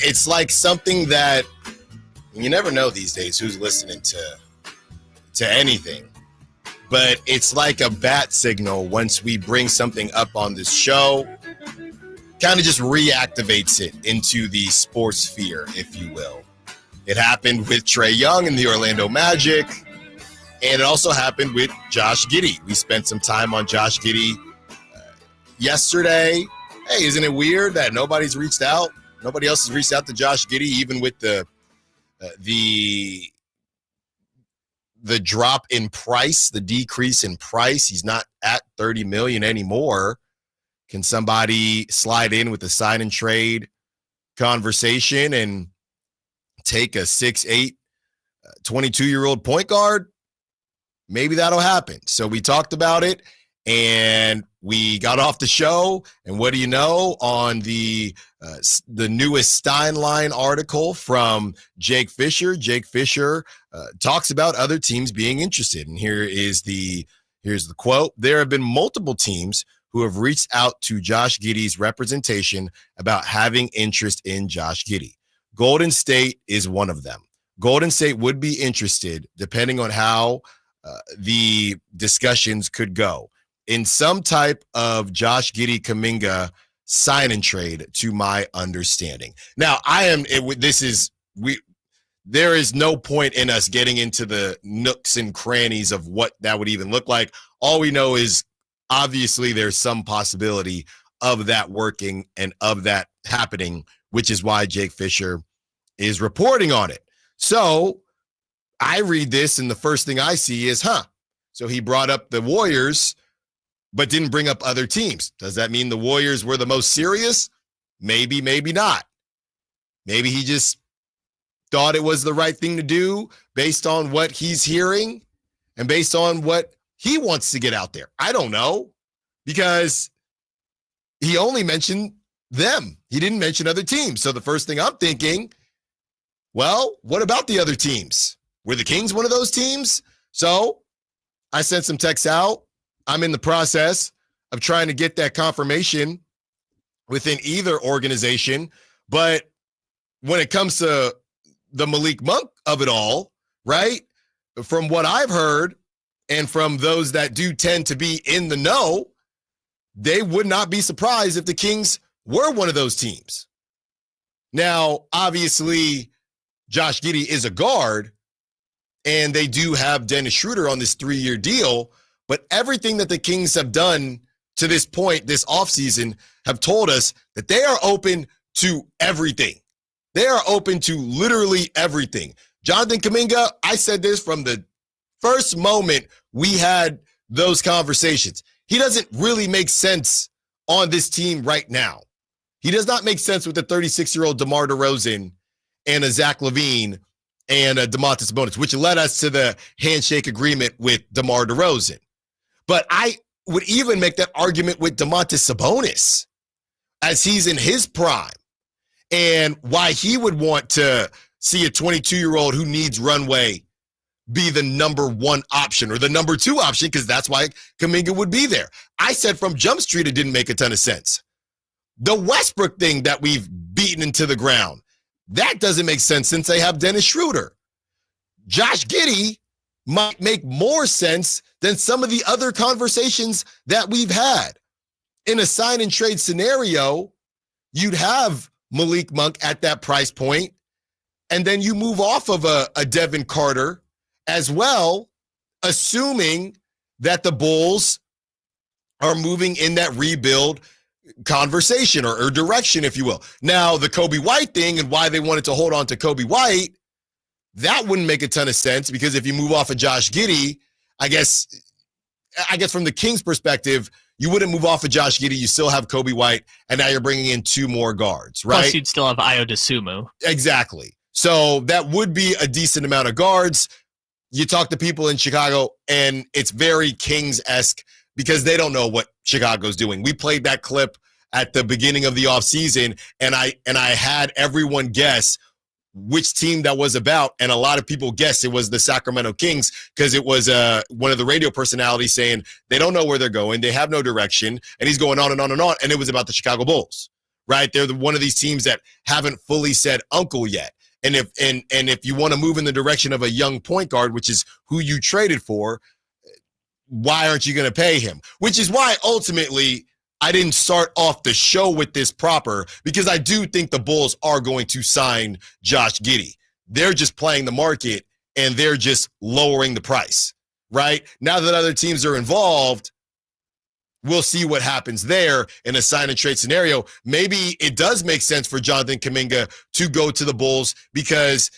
it's like something that you never know these days who's listening to anything. But it's like a bat signal once we bring something up on this show. Kind of just reactivates it into the sports sphere, if you will. It happened with Trae Young and the Orlando Magic, and it also happened with Josh Giddey. We spent some time on Josh Giddey yesterday. Hey, isn't it weird that nobody's reached out? Nobody else has reached out to Josh Giddey, even with the drop in price, the decrease in price. He's not at $30 million anymore. Can somebody slide in with a sign and trade conversation and take a 6'8", 22-year-old point guard? Maybe that'll happen. So we talked about it, and we got off the show. And what do you know? On the newest Steinline article from Jake Fisher talks about other teams being interested. And here's the quote. There have been multiple teams who have reached out to Josh Giddey's representation about having interest in Josh Giddey. Golden State is one of them. Golden State would be interested, depending on how the discussions could go, in some type of Josh Giddey-Kuminga sign and trade, to my understanding. Now, there is no point in us getting into the nooks and crannies of what that would even look like. All we know is obviously there's some possibility of that working and of that happening, which is why Jake Fisher is reporting on it. So I read this, and the first thing I see is, so he brought up the Warriors, but didn't bring up other teams. Does that mean the Warriors were the most serious? Maybe, maybe not. Maybe he just thought it was the right thing to do based on what he's hearing and based on what he wants to get out there. I don't know, because he only mentioned them. He didn't mention other teams. So the first thing I'm thinking, well, what about the other teams? Were the Kings one of those teams? So I sent some texts out. I'm in the process of trying to get that confirmation within either organization. But when it comes to the Malik Monk of it all, right, from what I've heard and from those that do tend to be in the know, they would not be surprised if the Kings were one of those teams. Now, obviously, Josh Giddey is a guard, and they do have Dennis Schroeder on this 3-year deal, but everything that the Kings have done to this point, this offseason, have told us that they are open to everything. They are open to literally everything. Jonathan Kuminga, I said this from the first moment we had those conversations. He doesn't really make sense on this team right now. He does not make sense with the 36-year-old DeMar DeRozan and a Zach LaVine and a Domantas Sabonis, which led us to the handshake agreement with DeMar DeRozan. But I would even make that argument with Domantas Sabonis as he's in his prime, and why he would want to see a 22-year-old who needs runway be the number one option or the number two option, because that's why Kuminga would be there. I said from Jump Street it didn't make a ton of sense. The Westbrook thing that we've beaten into the ground, that doesn't make sense since they have Dennis Schroeder. Josh Giddey might make more sense than some of the other conversations that we've had. In a sign and trade scenario, you'd have Malik Monk at that price point, and then you move off of a Devin Carter as well, assuming that the Bulls are moving in that rebuild conversation or direction, if you will. Now, the Kobe White thing and why they wanted to hold on to Kobe White, that wouldn't make a ton of sense, because if you move off of Josh Giddey, I guess from the Kings' perspective, you wouldn't move off of Josh Giddey. You still have Kobe White, and now you're bringing in two more guards, right? Plus, you'd still have Ayo Dosunmu. Exactly. So that would be a decent amount of guards. You talk to people in Chicago, and it's very Kings-esque because they don't know what Chicago's doing. We played that clip at the beginning of the offseason, and I had everyone guess which team that was about, and a lot of people guessed it was the Sacramento Kings because it was one of the radio personalities saying they don't know where they're going, they have no direction, and he's going on and on and on, and it was about the Chicago Bulls, right? They're one of these teams that haven't fully said uncle yet. And if you want to move in the direction of a young point guard, which is who you traded for, why aren't you going to pay him? Which is why ultimately I didn't start off the show with this proper, because I do think the Bulls are going to sign Josh Giddey. They're just playing the market and they're just lowering the price, right? Now that other teams are involved, we'll see what happens there in a sign and trade scenario. Maybe it does make sense for Jonathan Kuminga to go to the Bulls because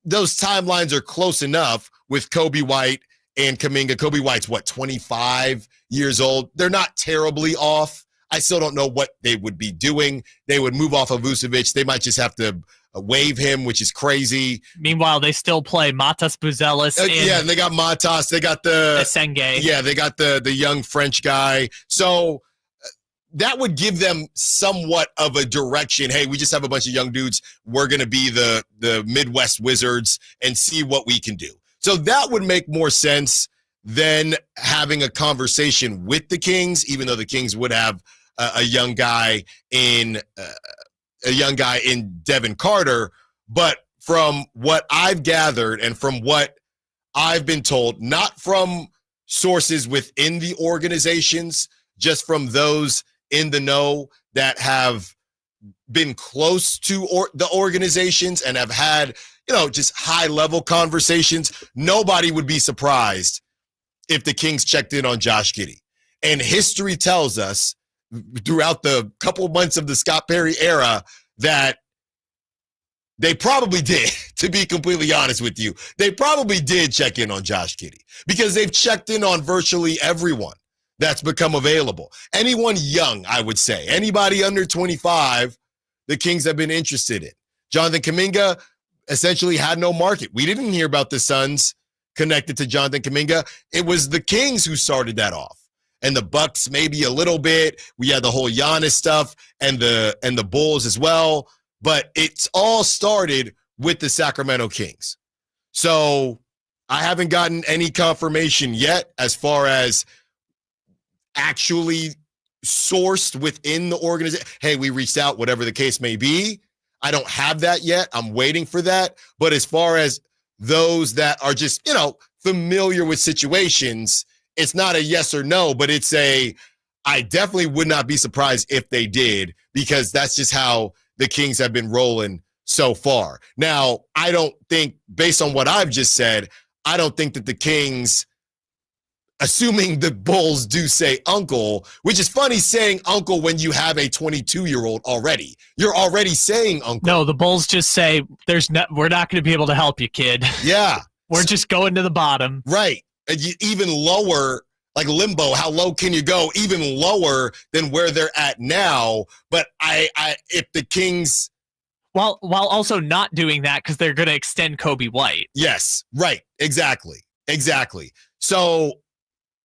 those timelines are close enough with Kobe White and Kuminga. Kobe White's 25 years old. They're not terribly off. I still don't know what they would be doing. They would move off of Vucevic. They might just have to waive him, which is crazy. Meanwhile, they still play Matas Buzelis. And they got Matas. They got the Senge. Yeah, they got the young French guy. So that would give them somewhat of a direction. Hey, we just have a bunch of young dudes. We're going to be the Midwest Wizards and see what we can do. So that would make more sense than having a conversation with the Kings, even though the Kings would have a young guy in Devin Carter. But from what I've gathered and from what I've been told, not from sources within the organizations, just from those in the know that have been close to the organizations and have had, just high-level conversations, nobody would be surprised if the Kings checked in on Josh Giddey. And history tells us throughout the couple months of the Scott Perry era that they probably did, to be completely honest with you. They probably did check in on Josh Giddey because they've checked in on virtually everyone that's become available. Anyone young, I would say. Anybody under 25, the Kings have been interested in. Jonathan Kuminga essentially had no market. We didn't hear about the Suns connected to Jonathan Kuminga. It was the Kings who started that off. And the Bucks maybe a little bit. We had the whole Giannis stuff and the Bulls as well. But it's all started with the Sacramento Kings. So I haven't gotten any confirmation yet as far as actually sourced within the organization. Hey, we reached out, whatever the case may be. I don't have that yet. I'm waiting for that. But as far as those that are just, familiar with situations, it's not a yes or no, but it's I definitely would not be surprised if they did, because that's just how the Kings have been rolling so far. Now, I don't think, based on what I've just said, I don't think that the Kings, assuming the Bulls do say uncle, which is funny saying uncle when you have a 22-year-old already. You're already saying uncle. No, the Bulls just say, we're not going to be able to help you, kid. Yeah. We're just going to the bottom. Right. Even lower, like limbo, how low can you go? Even lower than where they're at now. But if the Kings... While also not doing that because they're going to extend Kobe White. Yes, right. Exactly. So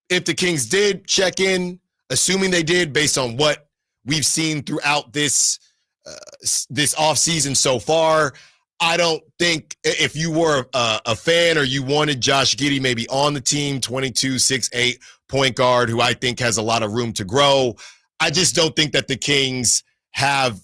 if the Kings did check in, assuming they did based on what we've seen throughout this offseason so far, I don't think if you were a fan or you wanted Josh Giddey maybe on the team, 22, 6'8", point guard, who I think has a lot of room to grow, I just don't think that the Kings have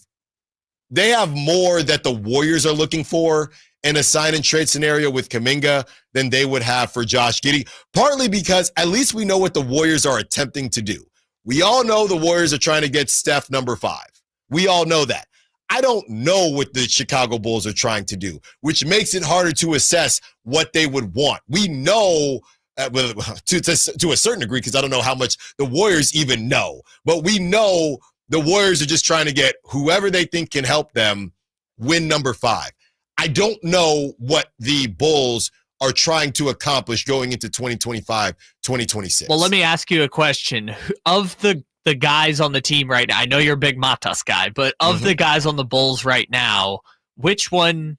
more that the Warriors are looking for in a sign and trade scenario with Kuminga than they would have for Josh Giddey, partly because at least we know what the Warriors are attempting to do. We all know the Warriors are trying to get Steph number 5. We all know that. I don't know what the Chicago Bulls are trying to do, which makes it harder to assess what they would want. We know to a certain degree, because I don't know how much the Warriors even know, but we know the Warriors are just trying to get whoever they think can help them win number 5. I don't know what the Bulls are trying to accomplish going into 2025, 2026. Well, let me ask you a question. Of the guys on the team right now, I know you're a big Matas guy, but of the guys on the Bulls right now, which one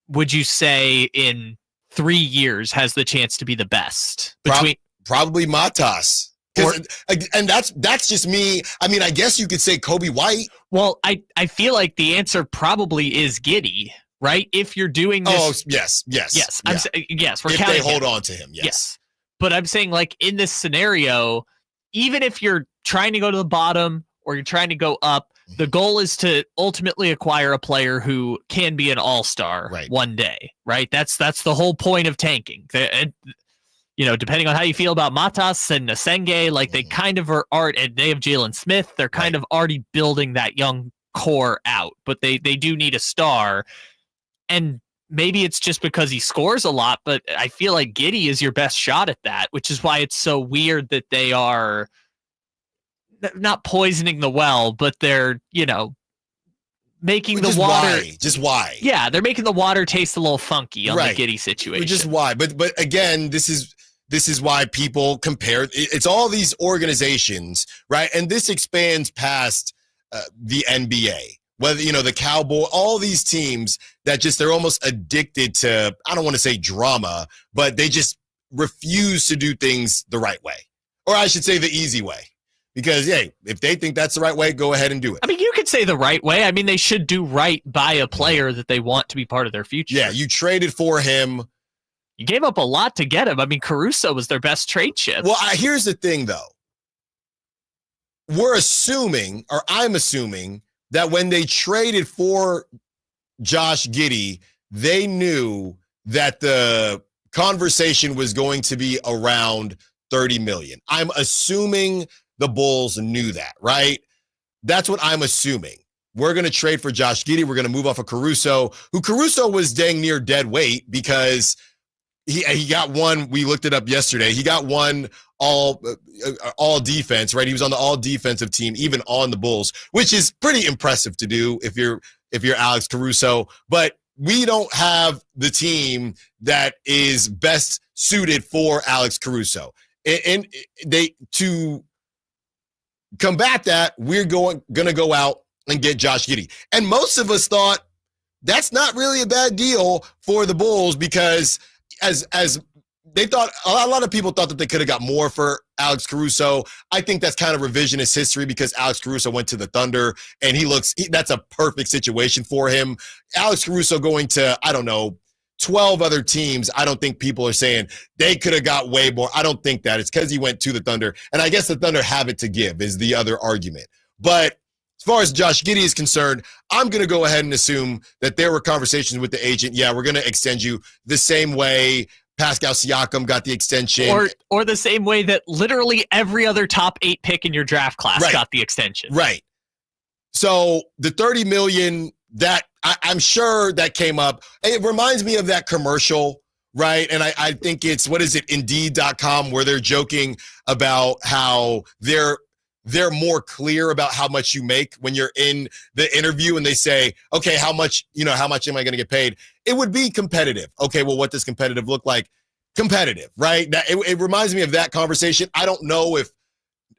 would you say in 3 years has the chance to be the best? Probably Matas. And that's just me. I mean, I guess you could say Kobe White. Well, I feel like the answer probably is Giddey, right? If you're doing this. Oh, yes. Yes. Yes. We're if counting they hold on to him. Yes. But I'm saying, like, in this scenario, even if you're trying to go to the bottom or you're trying to go up, The goal is to ultimately acquire a player who can be an all-star one day, right? That's the whole point of tanking. Depending on how you feel about Matas and Nasenge, like they kind of are and they have Jalen Smith. They're kind of already building that young core out, but they do need a star. And maybe it's just because he scores a lot, but I feel like Giddey is your best shot at that, which is why it's so weird that they are not poisoning the well, but they're, making the water. Just why? Yeah, they're making the water taste a little funky on the Giddey situation. Just why? But again, this is why people compare. It's all these organizations, right? And this expands past the NBA. Whether, the Cowboy, all these teams that they're almost addicted to, I don't want to say drama, but they just refuse to do things the right way. Or I should say the easy way. Because, hey, if they think that's the right way, go ahead and do it. I mean, you could say the right way. I mean, they should do right by a player that they want to be part of their future. Yeah, you traded for him. You gave up a lot to get him. I mean, Caruso was their best trade chip. Well, here's the thing, though. I'm assuming, that when they traded for Josh Giddey, they knew that the conversation was going to be around $30 million. I'm assuming the Bulls knew that, right? That's what I'm assuming. We're going to trade for Josh Giddey. We're going to move off of Caruso, who Caruso was dang near dead weight because he got one. We looked it up yesterday. He got one all defense, right? He was on the all defensive team, even on the Bulls, which is pretty impressive to do if you're Alex Caruso. But we don't have the team that is best suited for Alex Caruso, and to combat that, we're going to go out and get Josh Giddey. And most of us thought that's not really a bad deal for the Bulls because as they thought, a lot of people thought that they could have got more for Alex Caruso. I think that's kind of revisionist history because Alex Caruso went to the Thunder and that's a perfect situation for him. Alex Caruso going to, 12 other teams, I don't think people are saying they could have got way more. I don't think that. It's because he went to the Thunder. And I guess the Thunder have it to give is the other argument. But as far as Josh Giddey is concerned, I'm going to go ahead and assume that there were conversations with the agent. Yeah, we're going to extend you the same way Pascal Siakam got the extension. Or the same way that literally every other top 8 pick in your draft class got the extension. Right. So the $30 million, that I'm sure that came up. It reminds me of that commercial, right? And I think it's, Indeed.com, where they're joking about how they're more clear about how much you make when you're in the interview and they say, okay, how much am I going to get paid? It would be competitive. Okay, well, what does competitive look like? Competitive, right? It reminds me of that conversation. I don't know if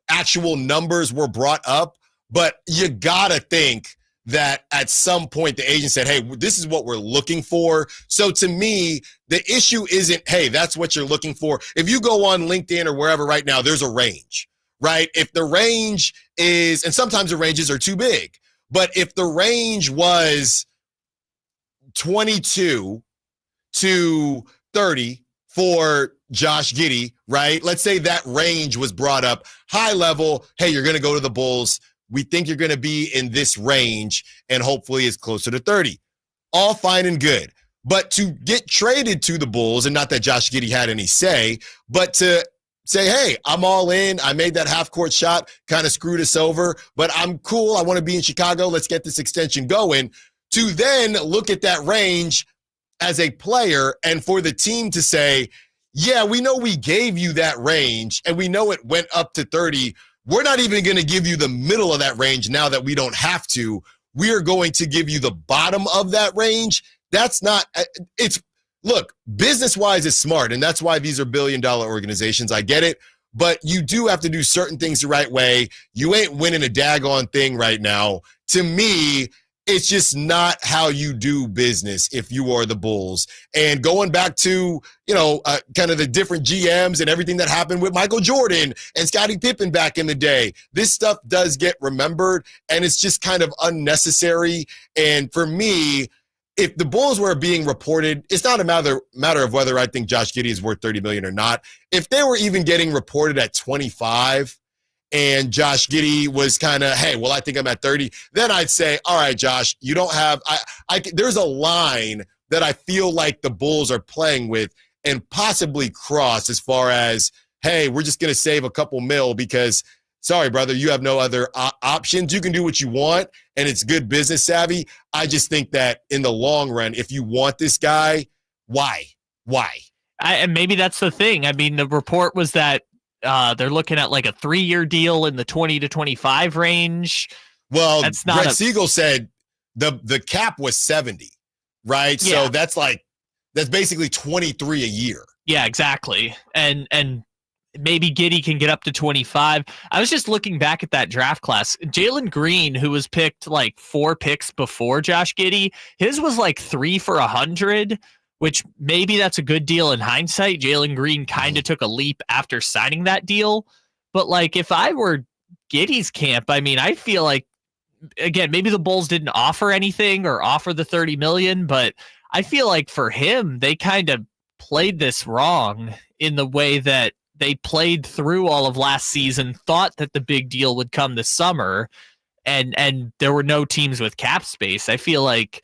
actual numbers were brought up, but you got to think that at some point the agent said, hey, this is what we're looking for. So to me, the issue isn't, hey, that's what you're looking for. If you go on LinkedIn or wherever right now, there's a range, right? If the range is, and sometimes the ranges are too big, but if the range was 22 to 30 for Josh Giddey, right? Let's say that range was brought up high level. Hey, you're going to go to the Bulls. We think you're going to be in this range, and hopefully it's closer to 30. All fine and good. But to get traded to the Bulls, and not that Josh Giddey had any say, but to say, hey, I'm all in. I made that half-court shot, kind of screwed us over, but I'm cool. I want to be in Chicago. Let's get this extension going. To then look at that range as a player and for the team to say, yeah, we know we gave you that range, and we know it went up to 30. We're not even going to give you the middle of that range now that we don't have to. We are going to give you the bottom of that range. That's not, look, business-wise, it's smart, and that's why these are billion-dollar organizations. I get it, but you do have to do certain things the right way. You ain't winning a daggone thing right now. To me, it's just not how you do business if you are the Bulls. And going back to, kind of the different GMs and everything that happened with Michael Jordan and Scottie Pippen back in the day, this stuff does get remembered, and it's just kind of unnecessary. And for me, if the Bulls were being reported, it's not a matter of whether I think Josh Giddey is worth $30 million or not. If they were even getting reported at 25 and Josh Giddey was kind of, hey, well, I think I'm at 30, then I'd say, all right, Josh, you don't have there's a line that I feel like the Bulls are playing with and possibly cross as far as, hey, we're just going to save a couple mil because, sorry, brother, you have no other options. You can do what you want, and it's good business savvy. I just think that in the long run, if you want this guy, why? And maybe that's the thing. I mean, the report was that they're looking at like a 3-year deal in the 20 to 25 range. Well, that's not Brett Siegel said the cap was 70, right? Yeah. So that's basically 23 a year. Yeah, exactly. And maybe Giddey can get up to 25. I was just looking back at that draft class. Jalen Green, who was picked like 4 picks before Josh Giddey, his was like 3 for 100. Which maybe that's a good deal in hindsight. Jalen Green kind of took a leap after signing that deal. But, like, if I were Giddey's camp, I mean, I feel like, again, maybe the Bulls didn't offer anything or offer the $30 million, but I feel like for him, they kind of played this wrong in the way that they played through all of last season, thought that the big deal would come this summer, and there were no teams with cap space. I feel like...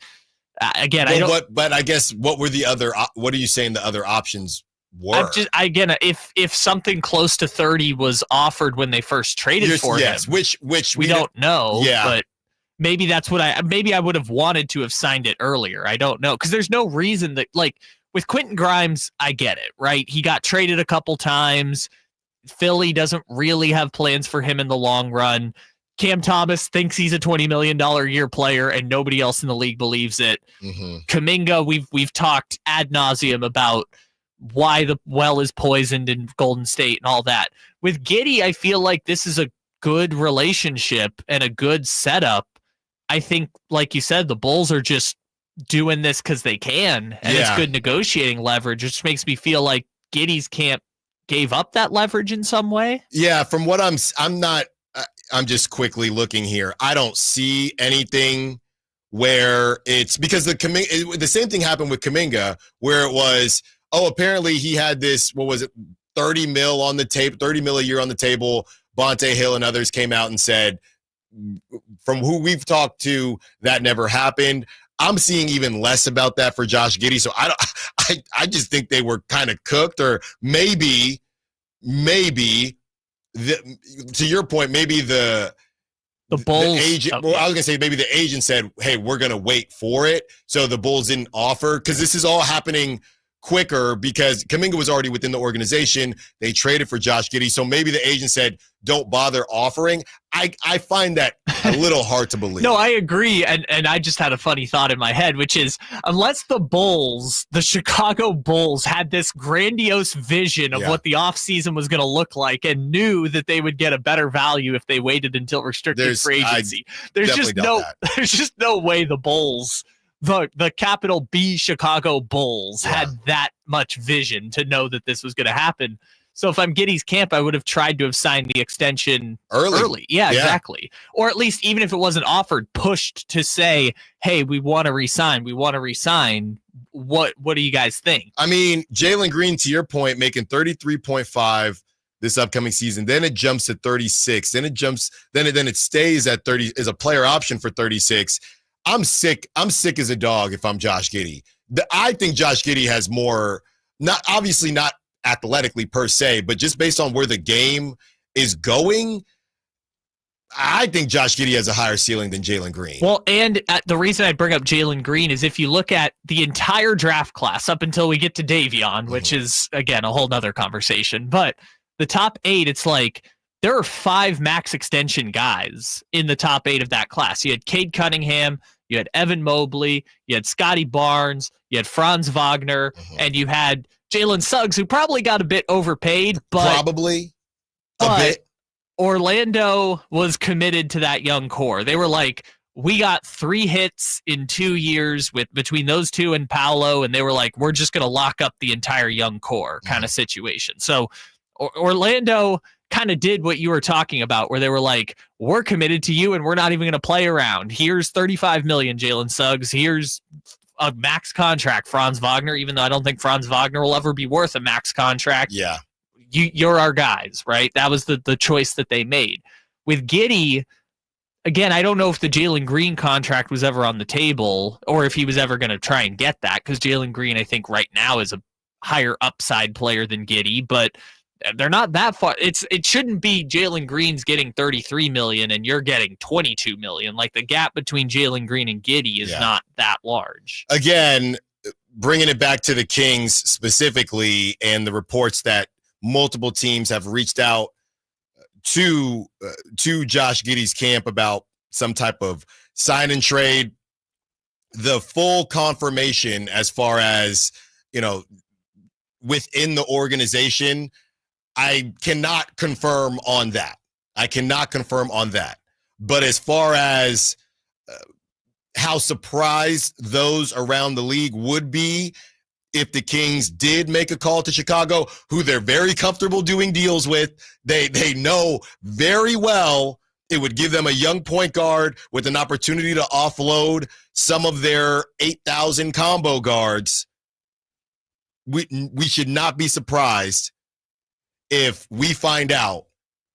Again, but I guess what were the other? What are you saying the other options were? If something close to 30 was offered when they first traded for him, which we don't know. Yeah, but maybe that's what I would have wanted to have signed it earlier. I don't know, because there's no reason that, like, with Quentin Grimes, I get it, right? He got traded a couple times. Philly doesn't really have plans for him in the long run. Cam Thomas thinks he's a $20 million a year player, and nobody else in the league believes it. Mm-hmm. Kuminga, we've talked ad nauseum about why the well is poisoned in Golden State and all that. With Giddey, I feel like this is a good relationship and a good setup. I think, like you said, the Bulls are just doing this because they can, and it's good negotiating leverage. It just makes me feel like Giddey's camp gave up that leverage in some way. Yeah, from what I'm just quickly looking here. I don't see anything where it's because the same thing happened with Kuminga, where it was, apparently he had this, what was it, 30 mil on the tape, 30 mil a year on the table. Bonte Hill and others came out and said, from who we've talked to, that never happened. I'm seeing even less about that for Josh Giddey. So I just think they were kind of cooked, or maybe. To your point, maybe the Bulls, the agent. Well, I was gonna say maybe the agent said, "Hey, we're gonna wait for it," so the Bulls didn't offer, because this is all happening quicker because Kuminga was already within the organization. They traded for Josh Giddey, so maybe the agent said, "Don't bother offering." I find that a little hard to believe. No, I agree, and I just had a funny thought in my head, which is, unless the Chicago Bulls, had this grandiose vision of what the offseason was going to look like and knew that they would get a better value if they waited until restricted free agency, there's just no way the Bulls, the capital B Chicago Bulls, had that much vision to know that this was going to happen. So if I'm Giddey's camp, I would have tried to have signed the extension early. Yeah, exactly. Or at least, even if it wasn't offered, pushed to say, hey, we want to resign. What do you guys think? I mean, Jalen Green, to your point, making 33.5 this upcoming season. Then it jumps to 36. Then it stays at 30 as a player option for 36. I'm sick as a dog if I'm Josh Giddey. I think Josh Giddey has more, not athletically per se, but just based on where the game is going, I think Josh Giddey has a higher ceiling than Jalen Green. Well, and the reason I bring up Jalen Green is if you look at the entire draft class up until we get to Davion, which is, again, a whole nother conversation, but the top 8, it's like there are 5 max extension guys in the top 8 of that class. You had Cade Cunningham, you had Evan Mobley, you had Scotty Barnes, you had Franz Wagner, and you had Jalen Suggs, who probably got a bit overpaid, but bit. Orlando was committed to that young core. They were like, we got 3 hits in 2 years between those two and Paolo, and they were like, we're just going to lock up the entire young core kind of situation. So Orlando kind of did what you were talking about, where they were like, we're committed to you and we're not even going to play around. Here's $35 million, Jalen Suggs. Here's a max contract, Franz Wagner, even though I don't think Franz Wagner will ever be worth a max contract. Yeah. you're our guys, right? That was the choice that they made. With Giddey, again, I don't know if the Jalen Green contract was ever on the table or if he was ever going to try and get that, because Jalen Green, I think right now is a higher upside player than Giddey, but they're not that far. It shouldn't be Jalen Green's getting $33 million and you're getting $22 million. Like, the gap between Jalen Green and Giddey is not that large. Again, bringing it back to the Kings specifically, and the reports that multiple teams have reached out to Josh Giddey's camp about some type of sign and trade. The full confirmation as far as, within the organization, I cannot confirm on that. But as far as how surprised those around the league would be if the Kings did make a call to Chicago, who they're very comfortable doing deals with, they know very well it would give them a young point guard with an opportunity to offload some of their 8,000 combo guards. We should not be surprised if we find out,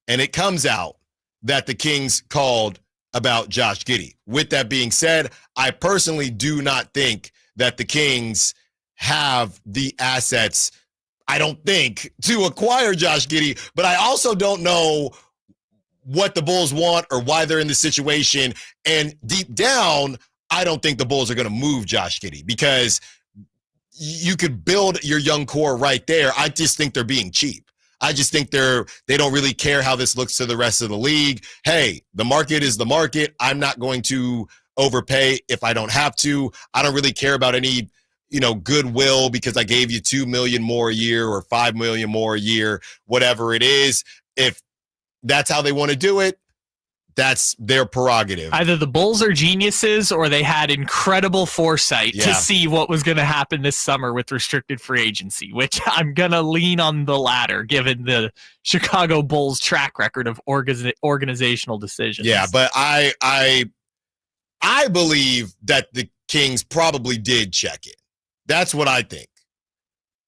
and it comes out, that the Kings called about Josh Giddey. With that being said, I personally do not think that the Kings have the assets, I don't think, to acquire Josh Giddey, but I also don't know what the Bulls want or why they're in this situation. And deep down, I don't think the Bulls are going to move Josh Giddey, because you could build your young core right there. I just think they're being cheap. I just think they don't really care how this looks to the rest of the league. Hey, the market is the market. I'm not going to overpay if I don't have to. I don't really care about any, goodwill because I gave you $2 million more a year or $5 million more a year, whatever it is. If that's how they want to do it, that's their prerogative. Either the Bulls are geniuses or they had incredible foresight to see what was going to happen this summer with restricted free agency, which I'm going to lean on the latter, given the Chicago Bulls track record of organizational decisions. Yeah, but I believe that the Kings probably did check it. That's what I think.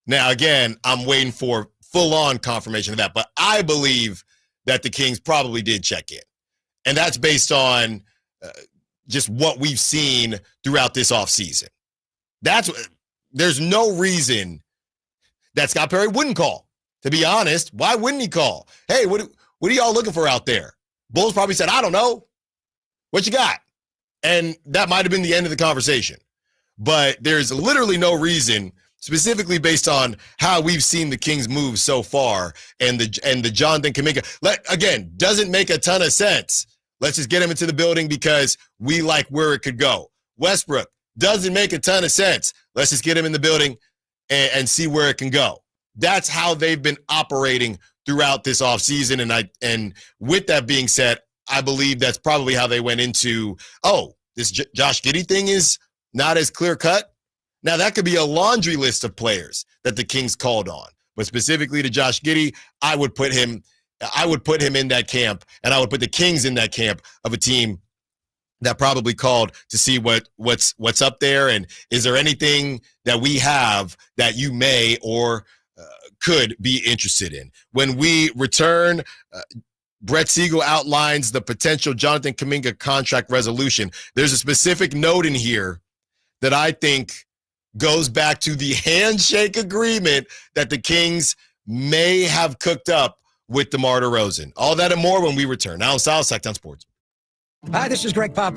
Now, again, I'm waiting for full-on confirmation of that, but I believe that the Kings probably did check in. And that's based on just what we've seen throughout this offseason. There's no reason that Scott Perry wouldn't call. To be honest, why wouldn't he call? Hey, what are y'all looking for out there? Bulls probably said, I don't know. What you got? And that might have been the end of the conversation. But there's literally no reason, specifically based on how we've seen the Kings move so far, and the Jonathan Kuminga, again, doesn't make a ton of sense. Let's just get him into the building because we like where it could go. Westbrook doesn't make a ton of sense. Let's just get him in the building and see where it can go. That's how they've been operating throughout this offseason. And with that being said, I believe that's probably how they went into, this Josh Giddey thing is not as clear cut. Now, that could be a laundry list of players that the Kings called on. But specifically to Josh Giddey, I would put him in that camp, and I would put the Kings in that camp of a team that probably called to see what's up there, and is there anything that we have that you may or could be interested in. When we return, Brett Siegel outlines the potential Jonathan Kuminga contract resolution. There's a specific note in here that I think goes back to the handshake agreement that the Kings may have cooked up with DeMar DeRozan. All that and more when we return. Allen Stiles, Sactown Sports. Hi, this is Greg Papa.